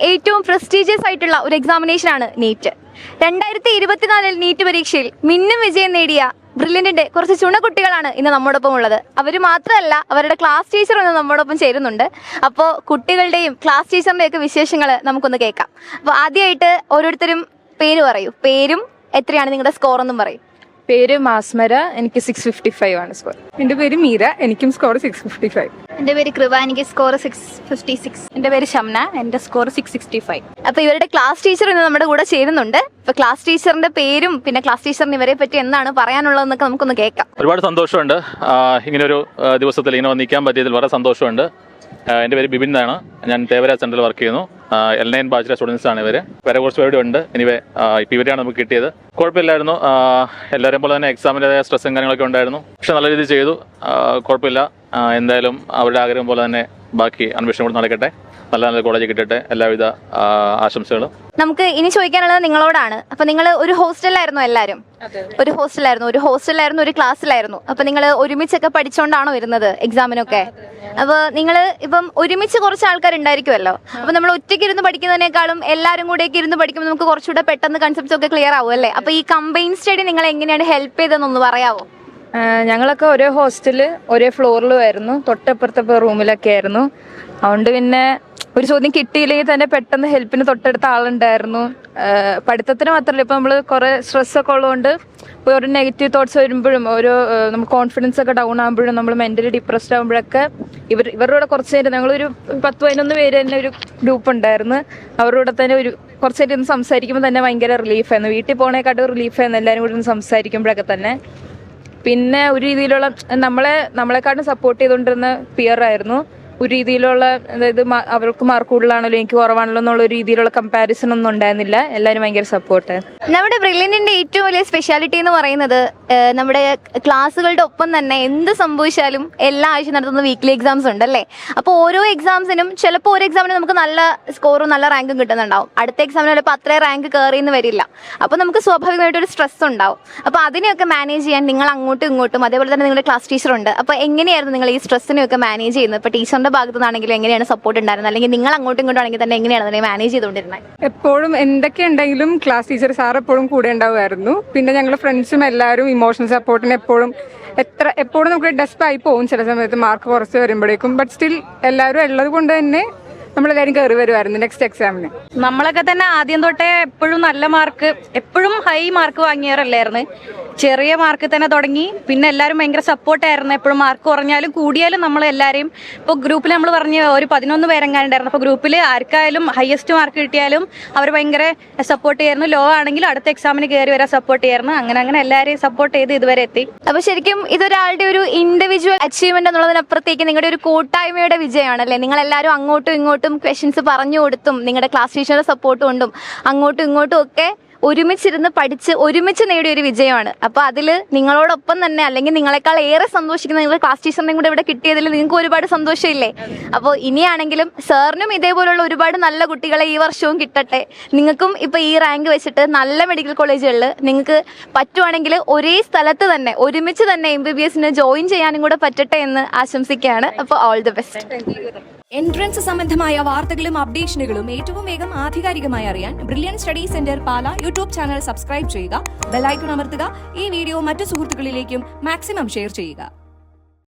ഏറ്റവും പ്രസ്റ്റീജിയസ് ആയിട്ടുള്ള ഒരു എക്സാമിനേഷൻ ആണ് നീറ്റ്. 2024 നീറ്റ് പരീക്ഷയിൽ മിന്നും വിജയം നേടിയ ബ്രില്യന്റിന്റെ കുറച്ച് ചുണക്കുട്ടികളാണ് ഇന്ന് നമ്മോടൊപ്പം ഉള്ളത്. അവർ മാത്രമല്ല, അവരുടെ ക്ലാസ് ടീച്ചർ ഇന്ന് നമ്മോടൊപ്പം ചേരുന്നുണ്ട്. അപ്പോൾ കുട്ടികളുടെയും ക്ലാസ് ടീച്ചറിന്റെയും ഒക്കെ വിശേഷങ്ങൾ നമുക്കൊന്ന് കേൾക്കാം. അപ്പോൾ ആദ്യമായിട്ട് ഓരോരുത്തരും പേര് പറയൂ. പേരും എത്രയാണ് നിങ്ങളുടെ സ്കോർ എന്നും പറയും. പേര് മാസ്മര, എനിക്ക് 655 ആണ് സ്കോർ. എൻ്റെ പേര് മീര, എനിക്കും സ്കോർ 655. എൻ്റെ പേര് കൃപ, എനിക്ക് സ്കോർ 656. എൻ്റെ പേര് ഷംന, എൻ്റെ സ്കോർ 665. അപ്പൊ ഇവരുടെ ക്ലാസ് ടീച്ചർ ഇന്ന് നമ്മുടെ കൂടെ ചേരുന്നുണ്ട്. ഇപ്പൊ ക്ലാസ് ടീച്ചറിന്റെ പേരും പിന്നെ ക്ലാസ് ടീച്ചറിന് ഇവരെ പറ്റി എന്താണ് പറയാനുള്ളതെന്നൊക്കെ നമുക്കൊന്ന് കേൾക്കാം. ഒരുപാട് സന്തോഷമുണ്ട് ഇങ്ങനൊരു ദിവസത്തിൽ ഇങ്ങനെ വന്നിരിക്കാൻ പറ്റിയതിൽ വളരെ സന്തോഷമുണ്ട്. എൻ്റെ പേര് ബിബിൻ എന്നാണ്. ഞാൻ തേവര സെന്ററിൽ വർക്ക് ചെയ്യുന്നു. L9 ബാച്ചിലെ സ്റ്റുഡൻസ് ആണ് ഇവര്. വേറെ കുറച്ച് പേരുടെ ഉണ്ട്. എനിവേ ഇപ്പം ഇവരെയാണ് നമുക്ക് കിട്ടിയത്. കുഴപ്പമില്ലായിരുന്നു. എല്ലാവരെയും പോലെ തന്നെ എക്സാമിൻ്റെതായ സ്ട്രെസ്സും കാര്യങ്ങളൊക്കെ ഉണ്ടായിരുന്നു. പക്ഷെ നല്ല രീതിയിൽ ചെയ്തു. കുഴപ്പമില്ല. എന്തായാലും അവരുടെ ആഗ്രഹം പോലെ തന്നെ ബാക്കി അന്വേഷണം കൂടെ നടക്കട്ടെ. നല്ല നല്ല കോളേജ് കിട്ടട്ടെ. എല്ലാവിധ ആശംസകളും. നമുക്ക് ഇനി ചോദിക്കാനുള്ളത് നിങ്ങളോടാണ്. അപ്പൊ നിങ്ങൾ ഒരു ഹോസ്റ്റലിലായിരുന്നു എല്ലാവരും? ഒരു ഹോസ്റ്റലിലായിരുന്നു, ഒരു ക്ലാസ്സിലായിരുന്നു. അപ്പൊ നിങ്ങൾ ഒരുമിച്ചൊക്കെ പഠിച്ചോണ്ടാണോ വരുന്നത് എക്സാമിനൊക്കെ? അപ്പൊ നിങ്ങൾ ഇപ്പം ഒരുമിച്ച് കുറച്ച് ആൾക്കാരുണ്ടായിരിക്കുമല്ലോ. അപ്പൊ നമ്മൾ ഒറ്റയ്ക്ക് ഇരുന്ന് പഠിക്കുന്നതിനേക്കാളും എല്ലാവരും കൂടെയൊക്കെ ഇരുന്ന് പഠിക്കുമ്പോൾ നമുക്ക് കുറച്ചുകൂടെ പെട്ടെന്ന് കൺസെപ്റ്റ്സ് ഒക്കെ ക്ലിയർ ആവും അല്ലേ? അപ്പൊ ഈ കമ്പൈൻ സ്റ്റഡി നിങ്ങൾ എങ്ങനെയാണ് ഹെൽപ്പ് ചെയ്തതെന്നൊന്ന് പറയാവോ? ഞങ്ങളൊക്കെ ഒരേ ഹോസ്റ്റലിൽ ഒരേ ഫ്ലോറിലും ആയിരുന്നു, തൊട്ടപ്പുറത്തെ റൂമിലൊക്കെ ആയിരുന്നു. അതുകൊണ്ട് പിന്നെ ഒരു ചോദ്യം കിട്ടിയില്ലെങ്കിൽ തന്നെ പെട്ടെന്ന് ഹെൽപ്പിന് തൊട്ടടുത്ത ആളുണ്ടായിരുന്നു. പഠിത്തത്തിന് മാത്രമല്ല, ഇപ്പം നമ്മൾ കുറേ സ്ട്രെസ്സൊക്കെ ഉള്ളതുകൊണ്ട് ഇപ്പോൾ ഒരു നെഗറ്റീവ് തോട്ട്സ് വരുമ്പോഴും നമുക്ക് കോൺഫിഡൻസ് ഒക്കെ ഡൗൺ ആകുമ്പോഴും നമ്മൾ മെൻ്റലി ഡിപ്രസ്ഡ് ആകുമ്പോഴൊക്കെ ഇവരുടെ കൂടെ കുറച്ച് നേരം ഞങ്ങളൊരു 10-11 പേര് തന്നെ ഒരു ഗ്രൂപ്പ് ഉണ്ടായിരുന്നു. അവരുടെ കൂടെ തന്നെ ഒരു കുറച്ച് നേരം ഇന്ന് സംസാരിക്കുമ്പോൾ തന്നെ ഭയങ്കര റിലീഫായിരുന്നു. വീട്ടിൽ പോകണേക്കാട്ടും റിലീഫായിരുന്നു എല്ലാവരും കൂടി ഒന്ന് സംസാരിക്കുമ്പോഴൊക്കെ തന്നെ. പിന്നെ ഒരു രീതിയിലുള്ള നമ്മളെക്കാട്ടും സപ്പോർട്ട് ചെയ്തുകൊണ്ടിരുന്ന പിയർ ആയിരുന്നു. ഒരു രീതിയിലുള്ള, അതായത് അവർക്ക് മാർക്ക് കൂടുതലാണല്ലോ എനിക്ക് കുറവാണല്ലോ എന്നുള്ള ഒരു രീതിയിലുള്ള കമ്പാരിസൺ ഒന്നും ഉണ്ടായിരുന്നില്ല. എല്ലാവരും ഭയങ്കര സപ്പോർട്ട്. നമ്മുടെ ബ്രില്യന്റിന്റെ ഏറ്റവും വലിയ സ്പെഷ്യാലിറ്റി എന്ന് പറയുന്നത് നമ്മുടെ ക്ലാസ്സുകളുടെ ഒപ്പം തന്നെ എന്ത് സംഭവിച്ചാലും എല്ലാ ആഴ്ച നടത്തുന്ന വീക്ക്ലി എക്സാംസ് ഉണ്ടല്ലേ? അപ്പോൾ ഓരോ എക്സാംസിനും ചിലപ്പോൾ ഒരു എക്സാമിന് നമുക്ക് നല്ല സ്കോറും നല്ല റാങ്കും കിട്ടുന്നുണ്ടാവും. അടുത്ത എക്സാമിന് ചിലപ്പോൾ അത്രയും റാങ്ക് കയറിയെന്ന് വരില്ല. അപ്പോൾ നമുക്ക് സ്വാഭാവികമായിട്ടൊരു സ്ട്രെസ് ഉണ്ടാവും. അപ്പോൾ അതിനെയൊക്കെ മാനേജ് ചെയ്യാൻ നിങ്ങൾ അങ്ങോട്ടും ഇങ്ങോട്ടും, അതേപോലെ തന്നെ നിങ്ങളുടെ ക്ലാസ് ടീച്ചർ ഉണ്ട്. അപ്പോൾ എങ്ങനെയായിരുന്നു നിങ്ങൾ ഈ സ്ട്രെസ്സിനെയൊക്കെ മാനേജ് ചെയ്യുന്നത്? ഇപ്പോൾ ടീച്ചറിന്റെ ഭാഗത്തു നിന്നാണെങ്കിലും എങ്ങനെയാണ് സപ്പോർട്ട് ഉണ്ടായിരുന്നത്, അല്ലെങ്കിൽ നിങ്ങൾ അങ്ങോട്ടും ഇങ്ങോട്ടും ആണെങ്കിൽ തന്നെ എങ്ങനെയാണ് അതിനെ മാനേജ് ചെയ്തുകൊണ്ടിരുന്നത്? എപ്പോഴും എന്തൊക്കെ ഉണ്ടെങ്കിലും ക്ലാസ് ടീച്ചർ സാർ എപ്പോഴും കൂടെ ഉണ്ടാവുമായിരുന്നു. പിന്നെ ഞങ്ങൾ ഫ്രണ്ട്സും എല്ലാവരും ഇമോഷണൽ സപ്പോർട്ടിന് എപ്പോഴും നമുക്ക് ഡെസ്പായി പോകും ചില സമയത്ത് മാർക്ക് കുറച്ച് വരുമ്പോഴേക്കും. ബട്ട് സ്റ്റിൽ എല്ലാവരും ഉള്ളത് കൊണ്ട് തന്നെ നമ്മളെല്ലാവരും കയറി വരുമായിരുന്നു നെക്സ്റ്റ് എക്സാമിന്. നമ്മളൊക്കെ തന്നെ ആദ്യം തൊട്ടേ എപ്പോഴും നല്ല മാർക്ക്, എപ്പോഴും ഹൈ മാർക്ക് വാങ്ങിയവരല്ലായിരുന്നു. ചെറിയ മാർക്ക് തന്നെ തുടങ്ങി. പിന്നെ എല്ലാവരും ഭയങ്കര സപ്പോർട്ടായിരുന്നു. എപ്പോഴും മാർക്ക് കുറഞ്ഞാലും കൂടിയാലും നമ്മൾ എല്ലാവരെയും, ഇപ്പോൾ ഗ്രൂപ്പിൽ നമ്മൾ പറഞ്ഞ് ഒരു 11 പേരെങ്ങാണ്ടായിരുന്നു. അപ്പോൾ ഗ്രൂപ്പിൽ ആർക്കായാലും ഹയസ്റ്റ് മാർക്ക് കിട്ടിയാലും അവർ ഭയങ്കര സപ്പോർട്ട് ചെയ്യായിരുന്നു. ലോ ആണെങ്കിലും അടുത്ത എക്സാമിന് കയറി വരാൻ സപ്പോർട്ട് ചെയ്യായിരുന്നു. അങ്ങനെ എല്ലാവരെയും സപ്പോർട്ട് ചെയ്ത് ഇതുവരെ എത്തി. അപ്പോൾ ശരിക്കും ഇതൊരാളുടെ ഒരു ഇൻഡിവിജ്വൽ അച്ചീവ്മെന്റ് എന്നുള്ളതിനപ്പുറത്തേക്ക് നിങ്ങളുടെ ഒരു കൂട്ടായ്മയുടെ വിജയമാണല്ലേ? നിങ്ങൾ എല്ലാവരും അങ്ങോട്ടും ഇങ്ങോട്ടും ക്വസ്റ്റ്യൻസ് പറഞ്ഞു കൊടുത്തും നിങ്ങളുടെ ക്ലാസ് ടീച്ചറുടെ സപ്പോർട്ട് കൊണ്ടും അങ്ങോട്ടും ഇങ്ങോട്ടും ഒക്കെ ഒരുമിച്ചിരുന്ന് പഠിച്ച് ഒരുമിച്ച് നേടിയ ഒരു വിജയമാണ്. അപ്പോൾ അതിൽ നിങ്ങളോടൊപ്പം തന്നെ, അല്ലെങ്കിൽ നിങ്ങളെക്കാൾ ഏറെ സന്തോഷിക്കുന്ന നിങ്ങളുടെ ക്ലാസ് ടീച്ചറിനെയും കൂടെ ഇവിടെ കിട്ടിയതിൽ നിങ്ങൾക്ക് ഒരുപാട് സന്തോഷമില്ലേ? അപ്പോൾ ഇനിയാണെങ്കിലും സാറിനും ഇതേപോലുള്ള ഒരുപാട് നല്ല കുട്ടികളെ ഈ വർഷവും കിട്ടട്ടെ. നിങ്ങൾക്കും ഇപ്പോൾ ഈ റാങ്ക് വെച്ചിട്ട് നല്ല മെഡിക്കൽ കോളേജുകളിൽ നിങ്ങൾക്ക് പറ്റുവാണെങ്കിൽ ഒരേ സ്ഥലത്ത് തന്നെ ഒരുമിച്ച് തന്നെ MBBS ജോയിൻ ചെയ്യാനും കൂടെ പറ്റട്ടെ എന്ന് ആശംസിക്കുകയാണ്. അപ്പോൾ ഓൾ ദി ബെസ്റ്റ്. എൻട്രൻസ് സംബന്ധമായ വാർത്തകളും അപ്ഡേഷനുകളും ഏറ്റവും വേഗം ആധികാരികമായി അറിയാൻ ബ്രില്യൻ സ്റ്റഡി സെന്റർ പാല യൂട്യൂബ് ചാനൽ സബ്സ്ക്രൈബ് ചെയ്യുക, ബെൽ ഐക്കൺ അമർത്തുക. ഈ വീഡിയോ മറ്റു സുഹൃത്തുക്കളിലേക്കും മാക്സിമം ഷെയർ ചെയ്യുക.